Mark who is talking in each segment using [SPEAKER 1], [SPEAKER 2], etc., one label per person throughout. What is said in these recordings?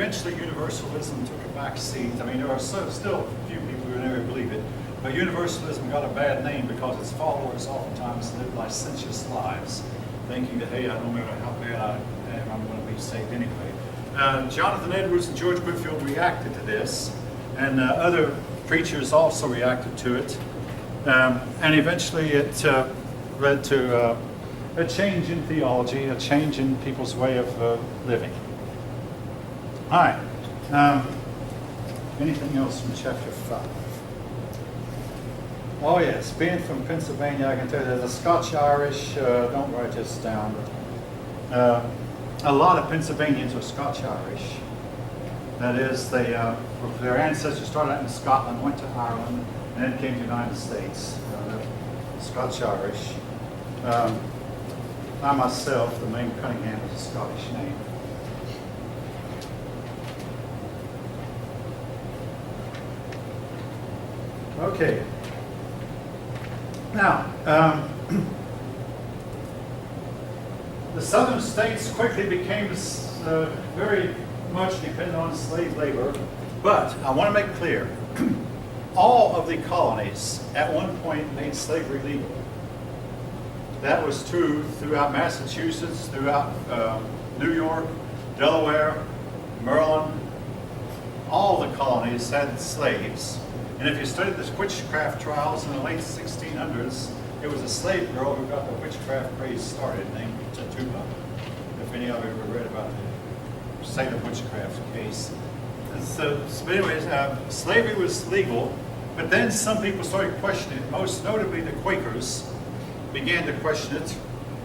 [SPEAKER 1] eventually universalism took a back seat. I mean, there are still a few people who never believe it, but universalism got a bad name because its followers oftentimes lived licentious lives, thinking that, hey, no matter how bad I am, I'm going to be saved anyway. Jonathan Edwards and George Whitefield reacted to this, and other preachers also reacted to it, and eventually it led to a change in theology, a change in people's way of living. All right. Anything else from chapter 5? Oh yes, being from Pennsylvania, I can tell you the Scotch-Irish, don't write this down, but a lot of Pennsylvanians are Scotch-Irish. That is, their ancestors started out in Scotland, went to Ireland, and then came to the United States. Scotch-Irish. I myself, the name Cunningham is a Scottish name. Okay. Now, the southern states quickly became very much dependent on slave labor, but I want to make clear, all of the colonies at one point made slavery legal. That was true throughout Massachusetts, throughout New York, Delaware, Maryland. All the colonies had slaves. And if you studied the witchcraft trials in the late 1600s, it was a slave girl who got the witchcraft craze started, named Tituba. If any of you ever read about the Salem witchcraft case. But anyways, slavery was legal, but then some people started questioning it. Most notably, the Quakers began to question it,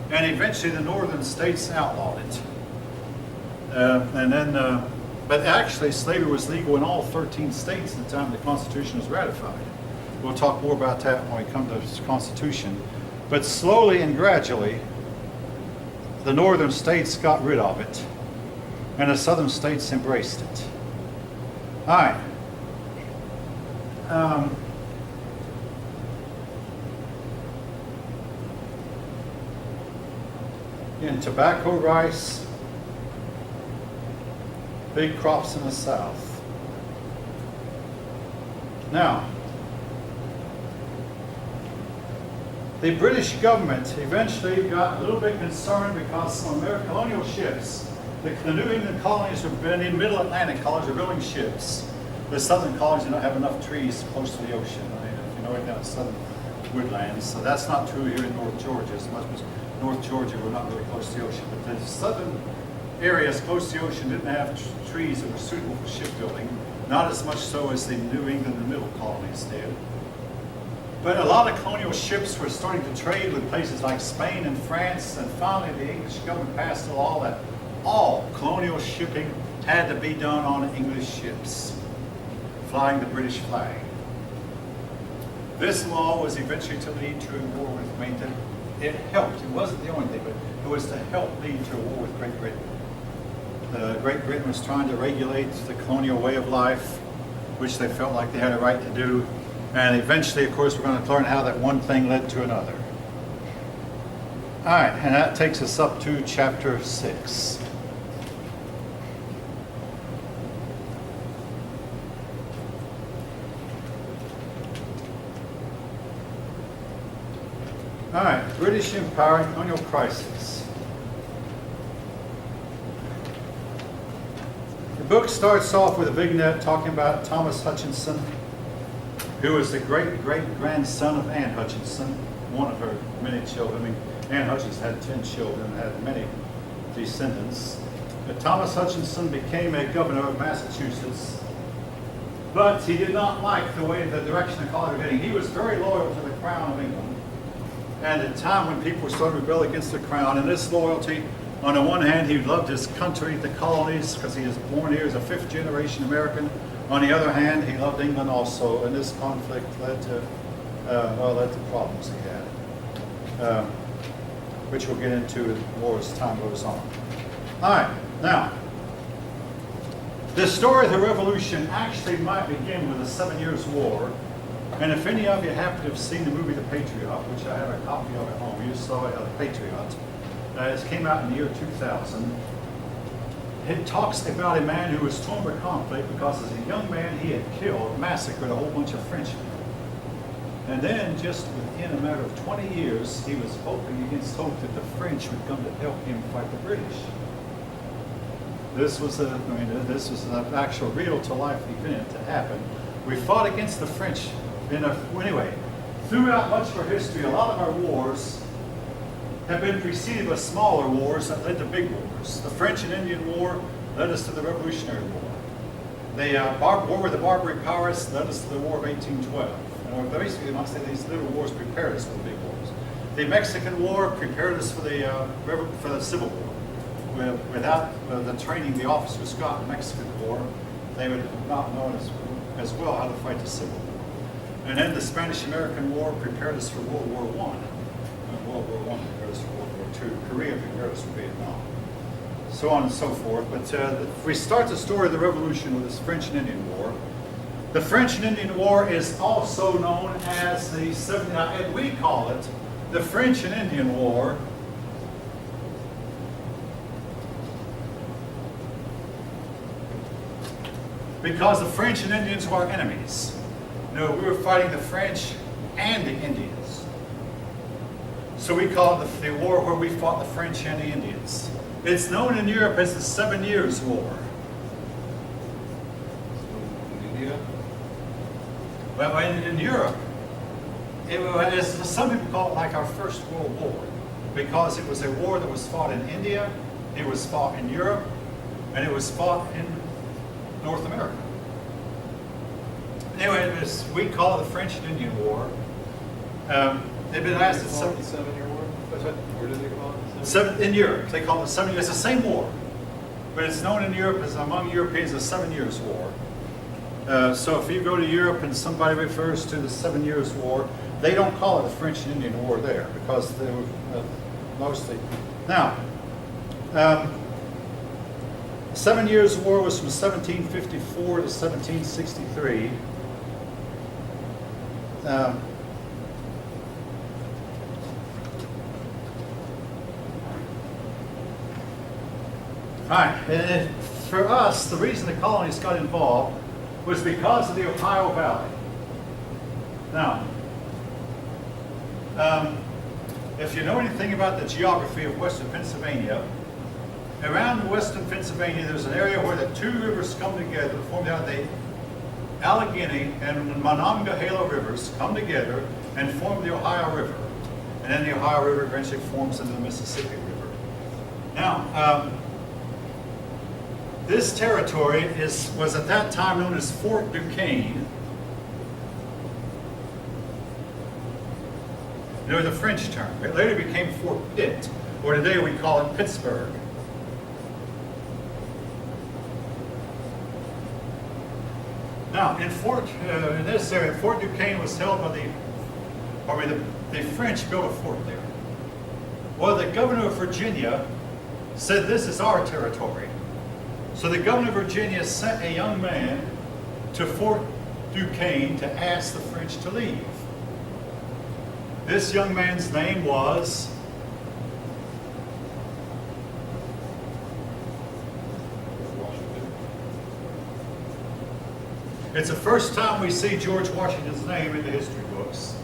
[SPEAKER 1] and eventually the northern states outlawed it. But actually, slavery was legal in all 13 states at the time the Constitution was ratified. We'll talk more about that when we come to the Constitution. But slowly and gradually, the northern states got rid of it, and the southern states embraced it. All right. In tobacco, rice, big crops in the South. Now, the British government eventually got a little bit concerned because some American colonial ships, the New England colonies have been in Middle Atlantic colonies are building ships. The southern colonies do not have enough trees close to the ocean. I mean, if you know anything about southern woodlands, so that's not true here in North Georgia as much as North Georgia, we're not really close to the ocean. But the southern areas close to the ocean didn't have trees that were suitable for shipbuilding, not as much so as the New England and Middle colonies did. But a lot of colonial ships were starting to trade with places like Spain and France, and finally the English government passed a law that all colonial shipping had to be done on English ships, flying the British flag. This law was eventually to lead to a war with Great Britain. It helped. It wasn't the only thing, but it was to help lead to a war with Great Britain. Great Britain was trying to regulate the colonial way of life, which they felt like they had a right to do. And eventually, of course, we're going to learn how that one thing led to another. All right, and that takes us up to chapter 6. All right, British Empire and colonial crisis. The book starts off with a vignette talking about Thomas Hutchinson, who was the great-great-grandson of Anne Hutchinson, one of her many children. I mean, Anne Hutchinson had 10 children and had many descendants. But Thomas Hutchinson became a governor of Massachusetts, but he did not like the way, the direction the colony was heading. He was very loyal to the Crown of England. And at a time when people started to rebel against the Crown, and this loyalty, on the one hand, he loved his country, the colonies, because he was born here as a fifth-generation American. On the other hand, he loved England also, and this conflict led to problems he had, which we'll get into more as time goes on. All right, now, the story of the Revolution actually might begin with the 7 Years' War. And if any of you happen to have seen the movie The Patriot, which I have a copy of at home, you saw it, The Patriot. It came out in the year 2000. it talks about a man who was torn by conflict because as a young man he had killed, massacred a whole bunch of Frenchmen. And then just within a matter of 20 years, he was hoping against hope that the French would come to help him fight the British. This was an actual real to life event that happened. We fought against the French anyway, throughout much of our history, a lot of our wars have been preceded by smaller wars that led to big wars. The French and Indian War led us to the Revolutionary War. The war with the Barbary powers led us to the War of 1812. And basically, I must say these little wars prepared us for the big wars. The Mexican War prepared us for the Civil War. Without the training the officers got in the Mexican War, they would not know as well how to fight the Civil War. And then the Spanish-American War prepared us for World War I. World War I prepared us for World War II. Korea prepared us for Vietnam. So on and so forth. But if we start the story of the Revolution with this French and Indian War, the French and Indian War is also known as and we call it the French and Indian War. Because the French and Indians were our enemies. No, we were fighting the French and the Indians. So we call it the war where we fought the French and the Indians. It's known in Europe as the 7 Years' War.
[SPEAKER 2] India?
[SPEAKER 1] Well, in Europe, some people call it like our First World War, because it was a war that was fought in India, it was fought in Europe, and it was fought in North America. Anyway, we call it the French and Indian War. They've been asked
[SPEAKER 2] the 7-year war? Where do they call it?
[SPEAKER 1] In Europe, they call it the 7 years. It's the same war, but it's known in Europe as among Europeans the 7 Years' War. So if you go to Europe and somebody refers to the 7 Years' War, they don't call it the French and Indian War there because they were mostly. Now, 7 Years' War was from 1754 to 1763. All right, and for us, the reason the colonies got involved was because of the Ohio Valley. Now, if you know anything about the geography of western Pennsylvania, around western Pennsylvania, there's an area where the two rivers come together to form the Allegheny and Monongahela rivers come together and form the Ohio River. And then the Ohio River eventually forms into the Mississippi River. Now, this territory was at that time known as Fort Duquesne. It was a French term. It later became Fort Pitt, or today we call it Pittsburgh. Now, in this area, Fort Duquesne was held by the French built a fort there. Well, the governor of Virginia said, this is our territory. So the governor of Virginia sent a young man to Fort Duquesne to ask the French to leave. This young man's name was
[SPEAKER 2] Washington.
[SPEAKER 1] It's the first time we see George Washington's name in the history books.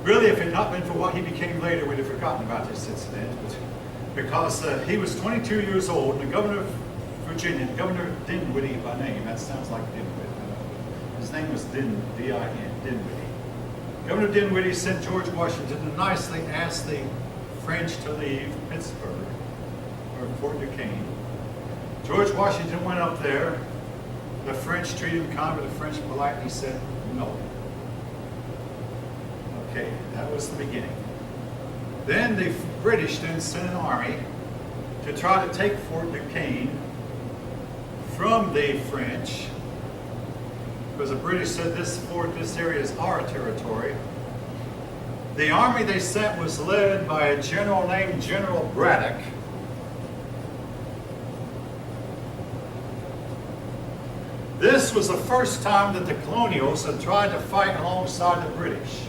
[SPEAKER 1] Really, if it had not been for what he became later, we'd have forgotten about this incident. Because he was 22 years old, and the governor of Virginia, Governor Dinwiddie by name, that sounds like Dinwiddie. His name was D-I-N, Dinwiddie. Governor Dinwiddie sent George Washington to nicely ask the French to leave Pittsburgh, or Fort Duquesne. George Washington went up there. The French treated him kind, but the French politely said no. Okay, that was the beginning. Then the British then sent an army to try to take Fort Duquesne from the French, because the British said this area is our territory. The army they sent was led by a general named General Braddock. This was the first time that the colonials had tried to fight alongside the British.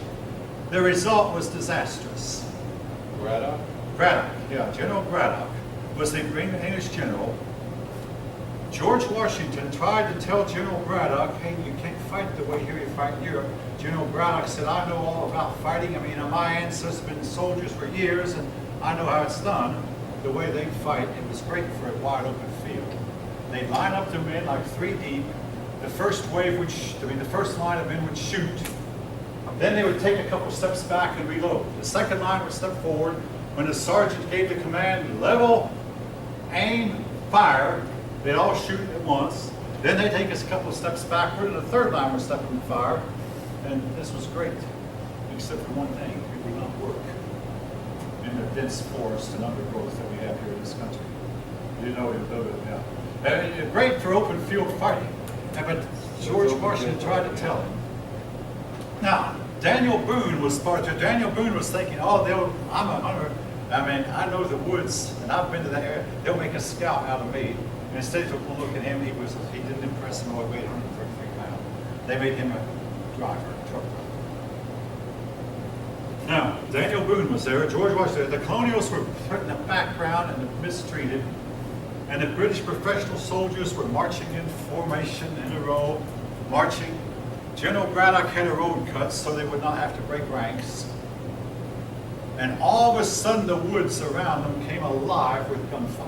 [SPEAKER 1] The result was disastrous.
[SPEAKER 2] Braddock?
[SPEAKER 1] Braddock, yeah, General Braddock was the English general. George Washington tried to tell General Braddock, hey, you can't fight the way here you fight in Europe. General Braddock said, I know all about fighting. I mean, my ancestors have been soldiers for years, and I know how it's done. The way they fight, it was great for a wide open field. They'd line up their men like 3 deep. The first wave would, the first line of men would shoot. Then they would take a couple steps back and reload. The second line would step forward. When the sergeant gave the command, level, aim, fire, they'd all shoot at once. Then they'd take us a couple of steps backward, and the third line would step in the fire. And this was great, except for one thing, it would not work in the dense forest and undergrowth that we have here in this country. You know it, yeah. Great for open field fighting, but George Washington tried to tell him. Now, Daniel Boone was thinking, oh, I'm a hunter. I mean, I know the woods, and I've been to that area. They'll make a scout out of me. And instead of looking at him, he didn't impress them. He weighed 133 pounds. They made him a driver, a truck driver. Now, Daniel Boone was there. George Washington. The colonials were put in the background and mistreated, and the British professional soldiers were marching in formation in a row, marching. General Braddock had a road cut so they would not have to break ranks. And all of a sudden the woods around them came alive with gunfire.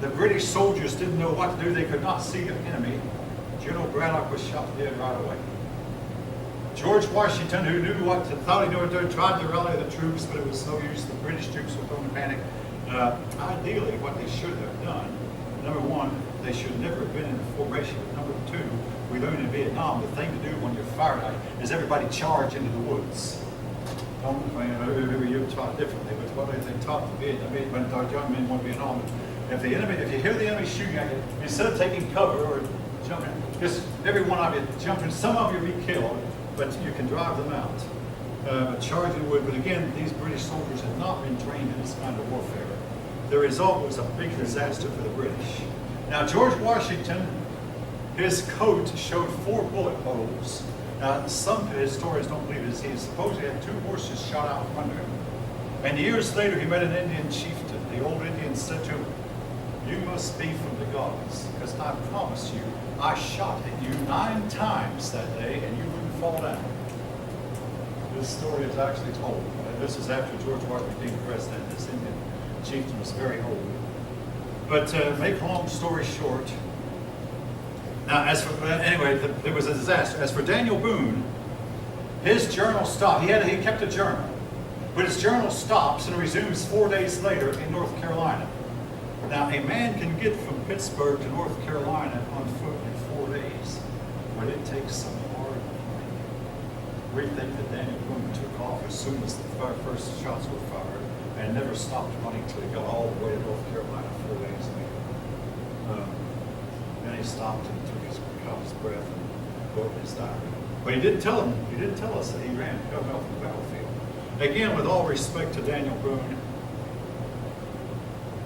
[SPEAKER 1] The British soldiers didn't know what to do. They could not see the enemy. General Braddock was shot dead right away. George Washington, who thought he knew what to do, tried to rally the troops, but it was no use. The British troops were going to panic. Ideally, what they should have done, number one, they should never have been in formation. Number two, we learned in Vietnam, the thing to do when you're fired at is everybody charge into the woods. Maybe you taught differently, but what they taught the Vietnamese, when our young men went to Vietnam, if you hear the enemy shooting at you, instead of taking cover or jumping, just every one of you jumping, some of you will be killed, but you can drive them out. But charging would, but again, these British soldiers had not been trained in this kind of warfare. The result was a big disaster for the British. Now, George Washington, his coat showed 4 bullet holes. Now, some historians don't believe this. He supposedly had 2 horses shot out from under him. And years later, he met an Indian chieftain. The old Indian said to him, you must be from the gods, because I promise you, I shot at you 9 times that day, and you wouldn't fall down. This story is actually told. This is after George Washington became president. This Indian chieftain was very old. But to make a long story short, now anyway, there was a disaster. As for Daniel Boone, his journal stopped. He kept a journal, but his journal stops and resumes 4 days later in North Carolina. Now, a man can get from Pittsburgh to North Carolina on foot in 4 days, but it takes some hard planning. We think that Daniel Boone took off as soon as the first shots were fired and never stopped running till he got all the way to North Carolina 4 days later. Then he stopped and caught his breath and wrote his diary. But he didn't tell us that he ran, got off the battlefield. Again, with all respect to Daniel Boone,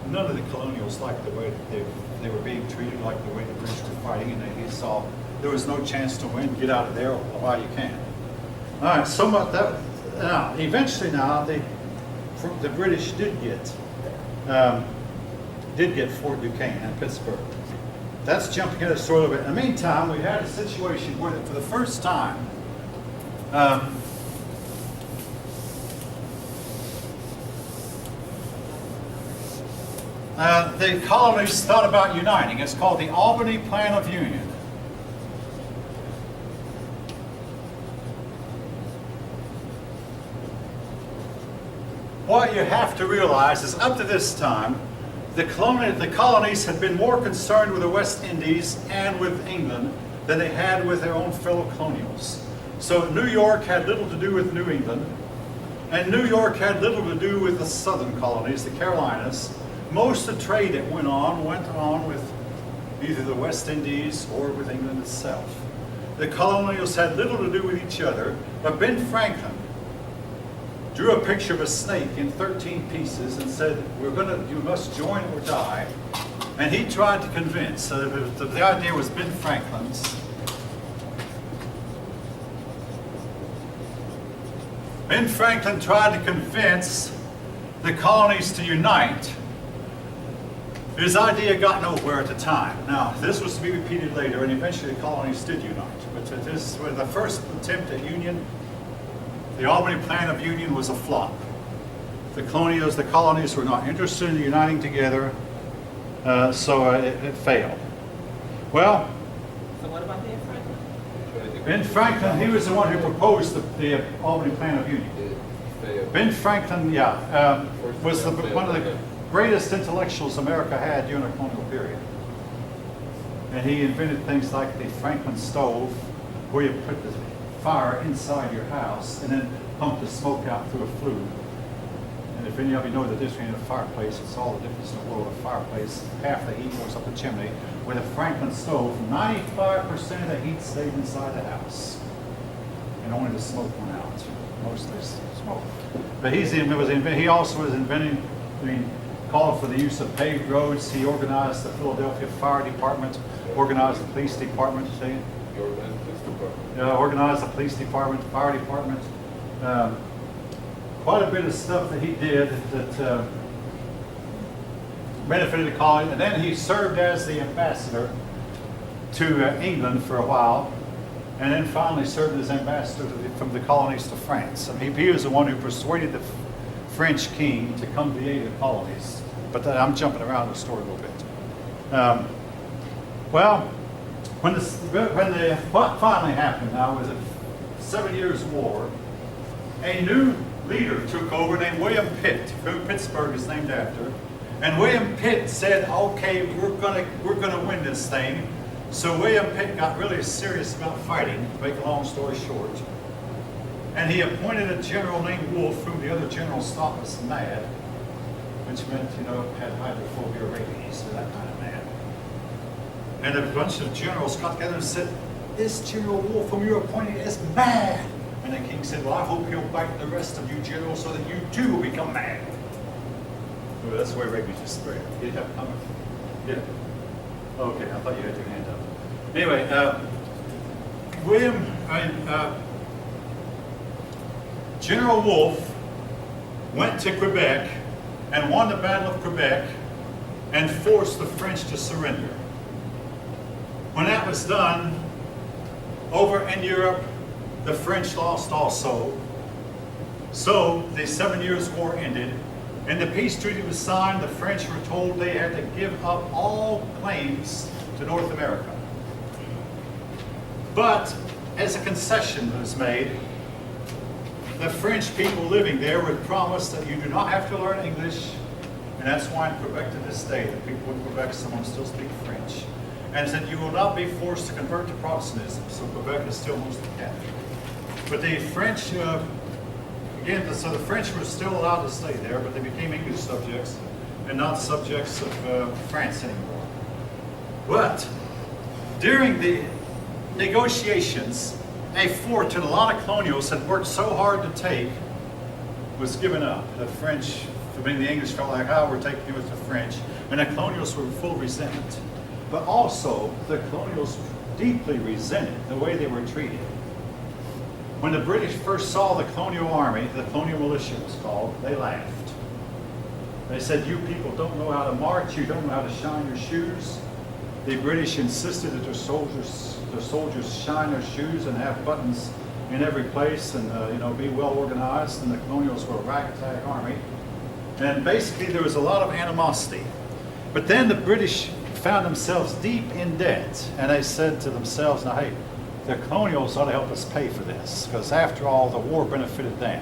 [SPEAKER 1] none of the colonials liked the way that they were being treated, like the way the British were fighting, and he saw there was no chance to win. Get out of there while you can. All right, so much that. Now, eventually, the British did get Fort Duquesne and Pittsburgh. That's jumping ahead a story a little bit. In the meantime, we had a situation where, for the first time, the colonies thought about uniting. It's called the Albany Plan of Union. What you have to realize is up to this time, the colonies had been more concerned with the West Indies and with England than they had with their own fellow colonials. So New York had little to do with New England, and New York had little to do with the southern colonies, the Carolinas. Most of the trade that went on with either the West Indies or with England itself. The colonials had little to do with each other, but Ben Franklin drew a picture of a snake in 13 pieces and said, you must join or die. And he tried to convince, the idea was Ben Franklin's. Ben Franklin tried to convince the colonies to unite His idea got nowhere at the time. Now, this was to be repeated later, and eventually the colonies did unite. But this was the first attempt at union. The Albany Plan of Union was a flop. The colonies were not interested in uniting together, so it failed. Well,
[SPEAKER 3] So what about Ben Franklin?
[SPEAKER 1] Ben Franklin, he was the one who proposed the Albany Plan of Union. Ben Franklin, was one of the greatest intellectuals America had during the colonial period. And he invented things like the Franklin stove, where you put the fire inside your house and then pump the smoke out through a flue. And if any of you know the difference between a fireplace, it's all the difference in the world. A fireplace, half the heat goes up the chimney. With a Franklin stove, 95% of the heat stayed inside the house. And only the smoke went out. Mostly smoke. But he also was inventing, called for the use of paved roads. He organized the Philadelphia Fire Department, organized the police department, organized the police department, fire department. Quite a bit of stuff that he did that benefited the colony. And then he served as the ambassador to England for a while, and then finally served as ambassador from the colonies to France. I mean, he was the one who persuaded the French king to come to the aid of the colonies. But I'm jumping around the story a little bit. What finally happened now was a 7 Years' War. A new leader took over named William Pitt, who Pittsburgh is named after. And William Pitt said, okay, we're gonna win this thing. So William Pitt got really serious about fighting, to make a long story short. And he appointed a general named Wolfe, whom the other generals thought was mad, which meant, had hydrophobia, rabies, or that kind of mad. And a bunch of generals got together and said, this General Wolfe whom you're appointing is mad. And the king said, well, I hope he'll bite the rest of you generals so that you too will become mad. Well, that's the way rabies is spread. Did it have a comment? Yeah. Okay, I thought you had your hand up. Anyway, General Wolfe went to Quebec and won the Battle of Quebec and forced the French to surrender. When that was done, over in Europe, the French lost also. So the 7 Years' War ended, and the peace treaty was signed. The French were told they had to give up all claims to North America. But as a concession was made, the French people living there were promised that you do not have to learn English, and that's why in Quebec to this day, the people in Quebec, someone still speak French, and said you will not be forced to convert to Protestantism, so Quebec is still mostly Catholic. But the French, so the French were still allowed to stay there, but they became English subjects and not subjects of France anymore. But during the negotiations, a fort that a lot of colonials had worked so hard to take was given up. The French, the English felt like, we're taking it with the French, and the colonials were full of resentment. But also, the colonials deeply resented the way they were treated. When the British first saw the colonial army, the colonial militia was called, they laughed. They said, you people don't know how to march, you don't know how to shine your shoes. The British insisted that their soldiers shine their shoes and have buttons in every place and be well organized, and the colonials were a ragtag army. And basically there was a lot of animosity. But then the British found themselves deep in debt, and they said to themselves, now hey, the colonials ought to help us pay for this, because after all, the war benefited them.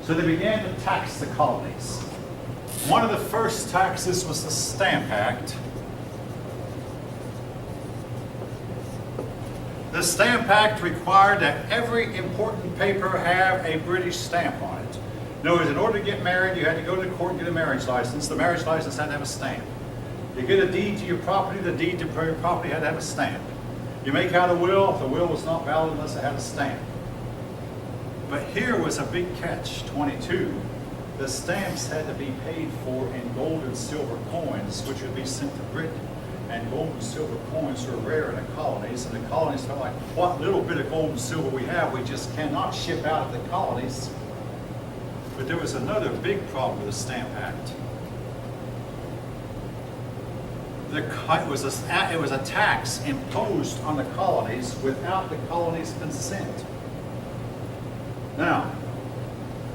[SPEAKER 1] So they began to tax the colonies. One of the first taxes was the Stamp Act. The Stamp Act required that every important paper have a British stamp on it. In other words, in order to get married, you had to go to court and get a marriage license. The marriage license had to have a stamp. You get a deed to your property, the deed to your property had to have a stamp. You make out a will, the will was not valid unless it had a stamp. But here was a big catch, 22. The stamps had to be paid for in gold and silver coins, which would be sent to Britain. And gold and silver coins were rare in the colonies, and the colonies felt like, what little bit of gold and silver we have, we just cannot ship out of the colonies. But there was another big problem with the Stamp Act. it was a tax imposed on the colonies without the colonies' consent. Now,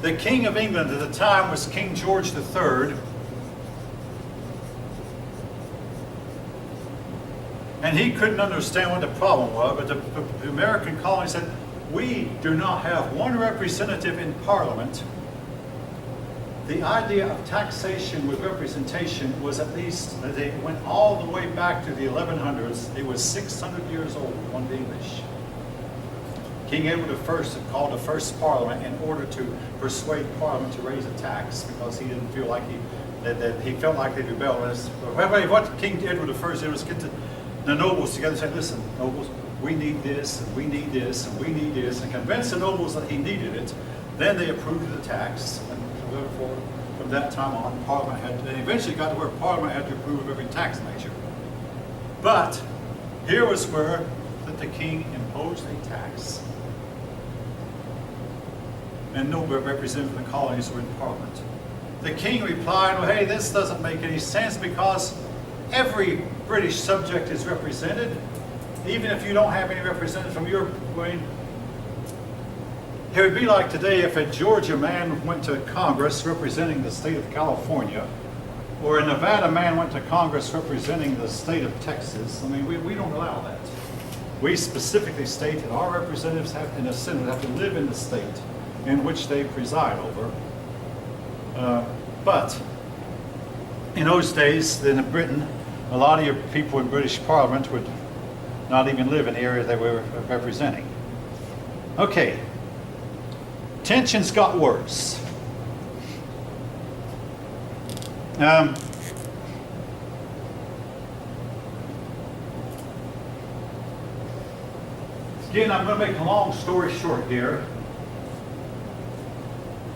[SPEAKER 1] the King of England at the time was King George III. And he couldn't understand what the problem was, but the American colonies said, we do not have one representative in Parliament. The idea of taxation with representation was at least, they went all the way back to the 1100s. It was 600 years old on the English. King Edward I had called the first Parliament in order to persuade Parliament to raise a tax because he didn't feel like that he felt like they'd rebel. What King Edward I did was get the nobles together and say, listen, nobles, we need this, and we need this, and we need this, and convince the nobles that he needed it. Then they approved of the tax, and therefore, from that time on, Parliament they eventually got to where Parliament had to approve of every tax measure. But here was where the king imposed a tax, and no representative of the colonies were in Parliament. The king replied, well, hey, this doesn't make any sense because every British subject is represented, even if you don't have any representative from your point. It would be like today if a Georgia man went to Congress representing the state of California, or a Nevada man went to Congress representing the state of Texas. I mean, we don't allow that. We specifically state that our representatives have, in the Senate, have to live in the state in which they preside over. But in those days, in Britain, a lot of your people in British Parliament would not even live in the area they were representing. Okay. Tensions got worse. Again, I'm going to make a long story short here.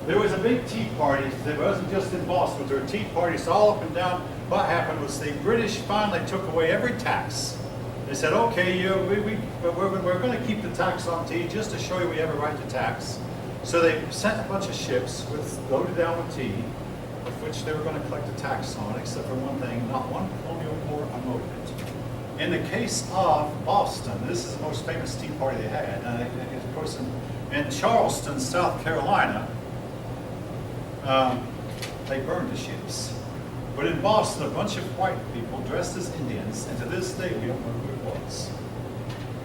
[SPEAKER 1] There was a big tea party. It wasn't just in Boston. There were tea parties all up and down. What happened was the British finally took away every tax. They said, okay, we're going to keep the tax on tea just to show you we have a right to tax. So they sent a bunch of ships loaded down with tea, of which they were going to collect a tax on, except for one thing, not one colonial or unloaded it. In the case of Boston, this is the most famous tea party they had, and of course in Charleston, South Carolina, they burned the ships. But in Boston, a bunch of white people dressed as Indians, and to this day we don't know who it was.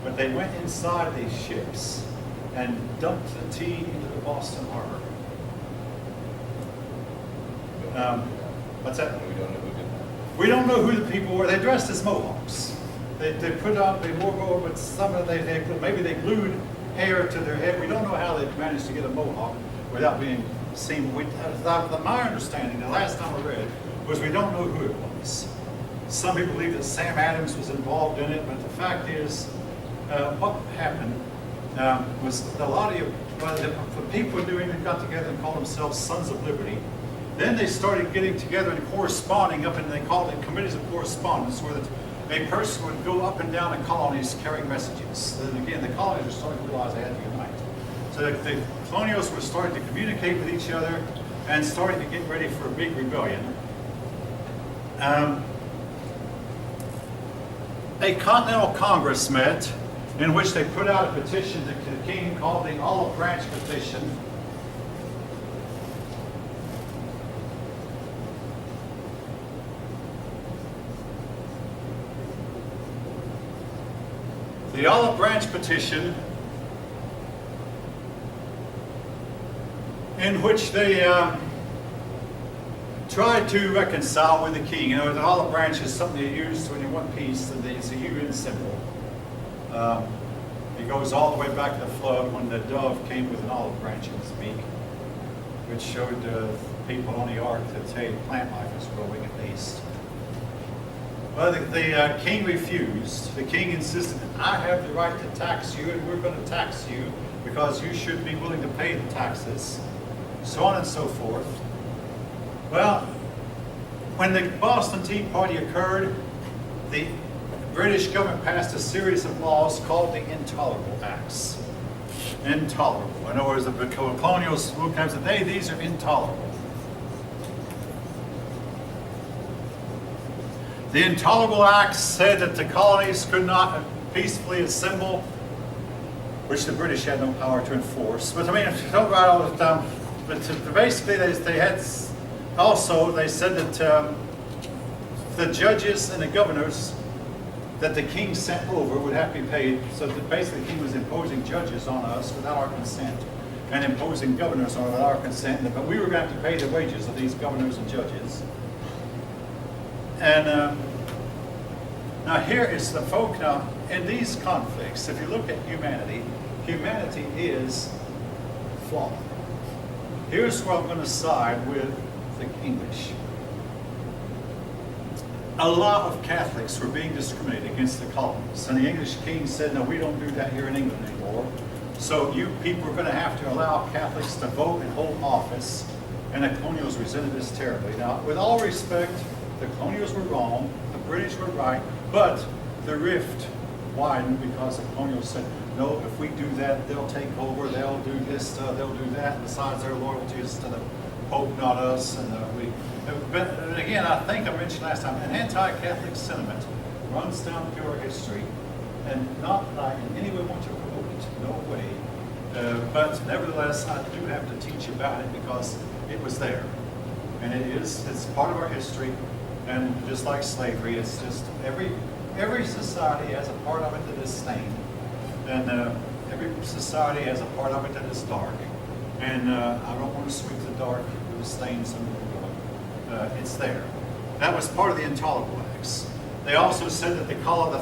[SPEAKER 1] But they went inside these ships and dumped the tea into the Boston Harbor. What's that?
[SPEAKER 2] We don't know who did that.
[SPEAKER 1] We don't know who the people were. They dressed as Mohawks. They wore gold, but maybe they glued hair to their head. We don't know how they managed to get a Mohawk without being seen. My understanding, the last time I read, was we don't know who it was. Some people believe that Sam Adams was involved in it, but the fact is, what happened was a lot of the people who got together and called themselves Sons of Liberty. Then they started getting together and corresponding up, and they called it committees of correspondence, where a person would go up and down the colonies carrying messages. Then again, the colonies were starting to realize they had to unite. So the colonials were starting to communicate with each other and starting to get ready for a big rebellion. A Continental Congress met, in which they put out a petition to the king called the Olive Branch Petition. The Olive Branch Petition, in which they tried to reconcile with the king. You know, the olive branch is something you use when you want peace, and it's a UN symbol. It goes all the way back to the flood when the dove came with an olive branch in its beak, which showed people on the ark that, hey, plant life is growing at least. Well, the king refused. The king insisted, I have the right to tax you, and we're going to tax you because you should be willing to pay the taxes, so on and so forth. Well, when the Boston Tea Party occurred, the British government passed a series of laws called the Intolerable Acts. Intolerable. In other words, the colonials looked at and said, hey, these are intolerable. The Intolerable Acts said that the colonies could not peacefully assemble, which the British had no power to enforce. But I mean, if you don't write all the time, but basically they had also, they said that the judges and the governors that the king sent over would have to be paid. So that basically the king was imposing judges on us without our consent and imposing governors on us without our consent. But we were going to have to pay the wages of these governors and judges. And now here is the folk. Now in these conflicts, if you look at humanity, humanity is flawed. Here's where I'm going to side with the English. A lot of Catholics were being discriminated against the colonies. And the English king said, no, we don't do that here in England anymore. So you people are going to have to allow Catholics to vote and hold office. And the colonials resented this terribly. Now, with all respect, the colonials were wrong, the British were right, but the rift widened because the colonials said, no, if we do that, they'll take over, they'll do this, they'll do that. Besides, their loyalty is to the Pope, not us. But again, I think I mentioned last time, an anti-Catholic sentiment runs down through our history, and not that I in any way want to promote it, no way. But nevertheless, I do have to teach about it because it was there. And it's part of our history, and just like slavery, it's just every society has a part of it that is stained, and every society has a part of it that is dark. And I don't want to sweep the dark with the stains under the rug. It's there. That was part of the Intolerable Acts. They also said that the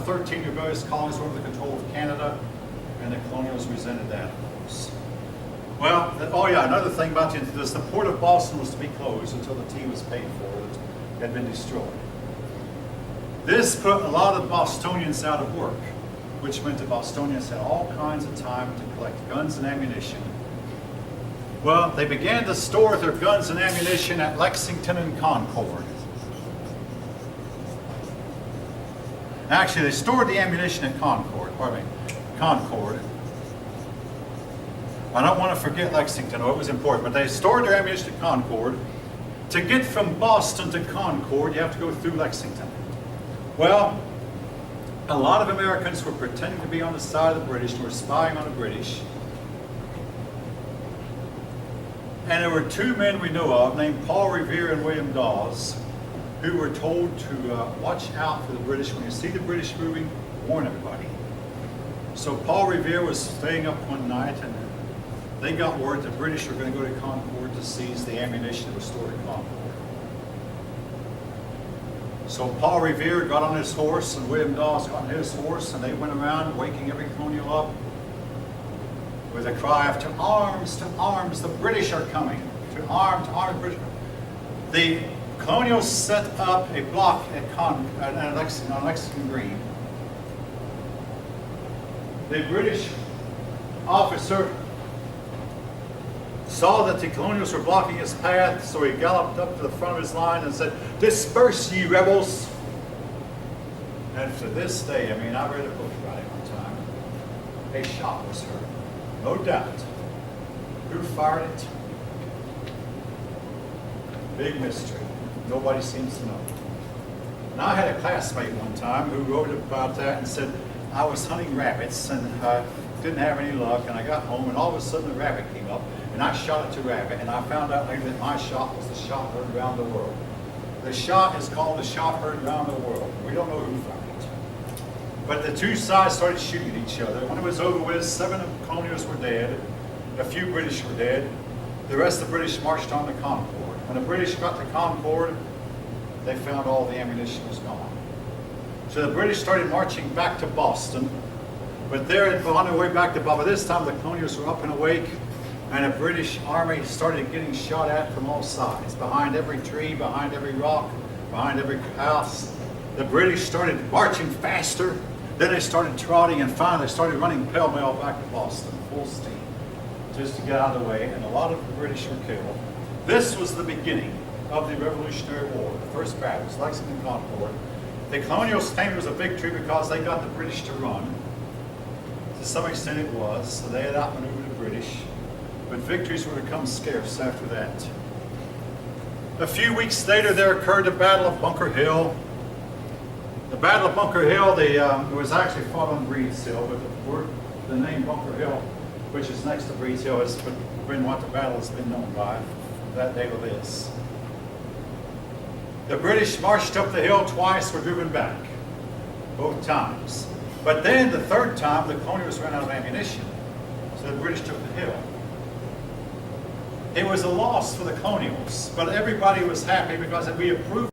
[SPEAKER 1] 13 rebellious colonies were under the control of Canada, and the colonials resented that, of course. Well, oh yeah, another thing about this, the port of Boston was to be closed until the tea was paid for. It had been destroyed. This put a lot of Bostonians out of work, which meant that Bostonians had all kinds of time to collect guns and ammunition. Well, they began to store their guns and ammunition at Lexington and Concord. Actually, they stored the ammunition at Concord. I don't want to forget Lexington, oh, it was important, but they stored their ammunition at Concord. To get from Boston to Concord, you have to go through Lexington. Well, a lot of Americans were pretending to be on the side of the British, were spying on the British. And there were two men we know of, named Paul Revere and William Dawes, who were told to watch out for the British. When you see the British moving, warn everybody. So Paul Revere was staying up one night, and they got word the British were going to go to Concord to seize the ammunition that was stored at Concord. So Paul Revere got on his horse, and William Dawes got on his horse, and they went around waking every colonial up with a cry of, to arms, the British are coming. To arms, British. The colonials set up a block at Lexington Green. The British officer saw that the colonials were blocking his path, so he galloped up to the front of his line and said, "Disperse, ye rebels." And to this day, I mean, I read a book about it one time, a shot was heard. No doubt. Who fired it? Big mystery. Nobody seems to know. And I had a classmate one time who wrote about that and said, I was hunting rabbits and I didn't have any luck, and I got home and all of a sudden a rabbit came up and I shot at the rabbit, and I found out later that my shot was the shot heard around the world. The shot is called the shot heard around the world. We don't know who fired it. But the two sides started shooting at each other. When it was over with, 7 of the colonials were dead. A few British were dead. The rest of the British marched on to Concord. When the British got to Concord, they found all the ammunition was gone. So the British started marching back to Boston. But they're on their way back to Boston. By this time, the colonials were up and awake, and the British army started getting shot at from all sides. Behind every tree, behind every rock, behind every house. The British started marching faster. Then they started trotting, and finally they started running pell-mell back to Boston, full steam, just to get out of the way, and a lot of the British were killed. This was the beginning of the Revolutionary War, the first battle, Lexington, Concord. The colonials claimed it was a victory because they got the British to run. To some extent it was, so they had outmaneuvered the British, but victories were to come scarce after that. A few weeks later there occurred the Battle of Bunker Hill. The Battle of Bunker Hill, it was actually fought on Breed's Hill, but the name Bunker Hill, which is next to Breed's Hill, has been what the battle has been known by from that day to this. The British marched up the hill twice, were driven back, both times. But then the third time, the colonials ran out of ammunition, so the British took the hill. It was a loss for the colonials, but everybody was happy because we approved